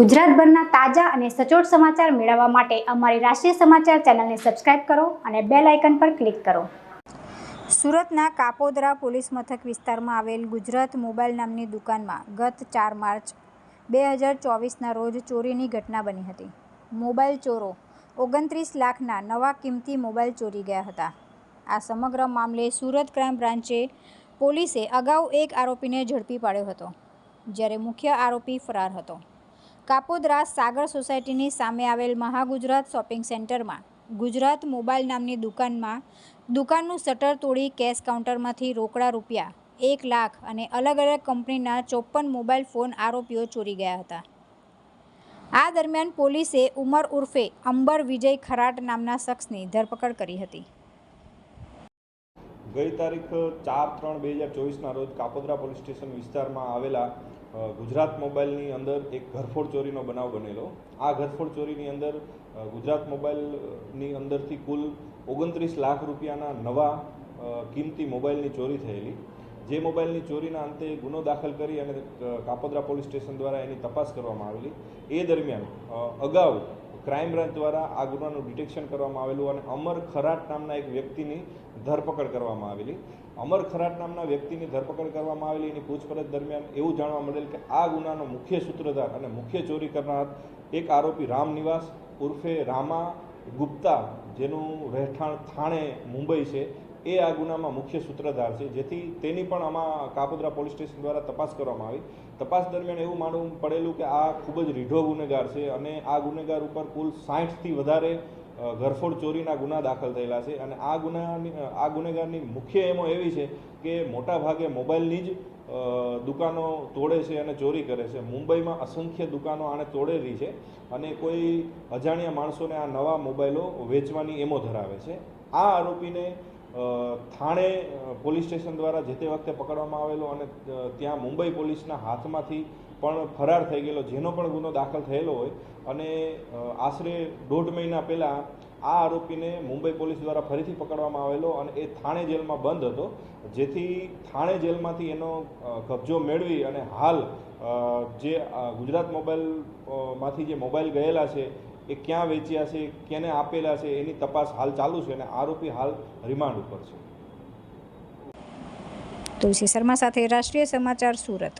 ગુજરાતભરના તાજા અને સચોટ સમાચાર મેળવવા માટે અમારી રાષ્ટ્રીય સમાચાર ચેનલને સબસ્ક્રાઇબ કરો અને બેલ આઇકન પર ક્લિક કરો। સુરતના કાપોદ્રા પોલીસ મથક વિસ્તારમાં આવેલ ગુજરાત મોબાઈલ નામની દુકાનમાં ગત 4 માર્ચ 2024ના રોજ ચોરીની ઘટના બની હતી। મોબાઈલ ચોરો 29 લાખના નવા કિંમતી મોબાઈલ ચોરી ગયા હતા। આ સમગ્ર મામલે સુરત ક્રાઇમ બ્રાન્ચે પોલીસે અગાઉ એક આરોપીને ઝડપી પાડ્યો હતો, જ્યારે મુખ્ય આરોપી ફરાર હતો। કાપોદ્રા સાગર સોસાયટીની સામે આવેલ મહાગુજરાત શોપિંગ સેન્ટરમાં ગુજરાત મોબાઈલ નામની દુકાનનું શટર તોડી કેશ કાઉન્ટરમાંથી રોકડા રૂપિયા 1 લાખ અને અલગ અલગ કંપનીના 54 મોબાઈલ ફોન આરોપીઓ ચોરી ગયા હતા। આ દરમિયાન પોલીસે ઉમર ઉર્ફે અંબર વિજય ખરાટ નામના શખ્સની ધરપકડ કરી હતી। ગઈ તારીખ 4/3/2024ના રોજ કાપોદ્રા પોલીસ સ્ટેશન વિસ્તારમાં આવેલા ગુજરાત મોબાઈલની અંદર એક ઘરફોડ ચોરીનો બનાવ બનેલો। આ ઘરફોડ ચોરીની અંદર ગુજરાત મોબાઈલની અંદરથી કુલ 29 લાખ રૂપિયાના નવા કિંમતી મોબાઈલની ચોરી થયેલી। જે મોબાઈલની ચોરીના અંતે ગુનો દાખલ કરી અને કાપોદ્રા પોલીસ સ્ટેશન દ્વારા એની તપાસ કરવામાં આવેલી। એ દરમિયાન અગાઉ ક્રાઇમ બ્રાન્ચ દ્વારા આ ગુનાનું ડિટેક્શન કરવામાં આવેલું અને અમર ખરાટ નામના એક વ્યક્તિની ધરપકડ કરવામાં આવેલી। અમર ખરાટ નામના વ્યક્તિની ધરપકડ કરવામાં આવેલી। એની પૂછપરછ દરમિયાન એવું જાણવા મળેલ કે આ ગુનાનો મુખ્ય સૂત્રધાર અને મુખ્ય ચોરી કરનાર એક આરોપી રામ નિવાસ ઉર્ફે રામા ગુપ્તા, જેનું રહેઠાણ થાણે મુંબઈ છે, એ આ ગુનામાં મુખ્ય સૂત્રધાર છે, જેથી તેની પણ આમાં કાપોદ્રા પોલીસ સ્ટેશન દ્વારા તપાસ કરવામાં આવી। તપાસ દરમિયાન એવું માનવું પડેલું કે આ ખૂબ જ રીઢો ગુનેગાર છે અને આ ગુનેગાર ઉપર કુલ 60થી વધારે ઘરફોડ ચોરીના ગુના દાખલ થયેલા છે અને આ ગુનેગારની મુખ્ય એમો એવી છે કે મોટા ભાગે મોબાઈલની જ દુકાનો તોડે છે અને ચોરી કરે છે। મુંબઈમાં અસંખ્ય દુકાનો આણે તોડેલી છે અને કોઈ અજાણ્યા માણસોને આ નવા મોબાઈલો વેચવાની એમો ધરાવે છે। આ આરોપીને થાણે પોલીસ સ્ટેશન દ્વારા જે તે વખતે પકડવામાં આવેલો અને ત્યાં મુંબઈ પોલીસના હાથમાંથી પણ ફરાર થઈ ગયેલો, જેનો પણ ગુનો દાખલ થયેલો હોય અને આશરે 1.5 મહિના પહેલાં આ આરોપીને મુંબઈ પોલીસ દ્વારા ફરીથી પકડવામાં આવેલો અને એ થાણે જેલમાં બંધ હતો, જેથી થાણે જેલમાંથી એનો કબજો મેળવી અને હાલ જે ગુજરાત મોબાઈલમાંથી જે મોબાઈલ ગયેલા છે એ ક્યાં વેચ્યા છે, કેને આપેલા છે, એની તપાસ હાલ ચાલુ છે અને આરોપી હાલ રિમાન્ડ ઉપર છે। તુલસી શર્મા સાથે રાષ્ટ્રીય સમાચાર, સુરત।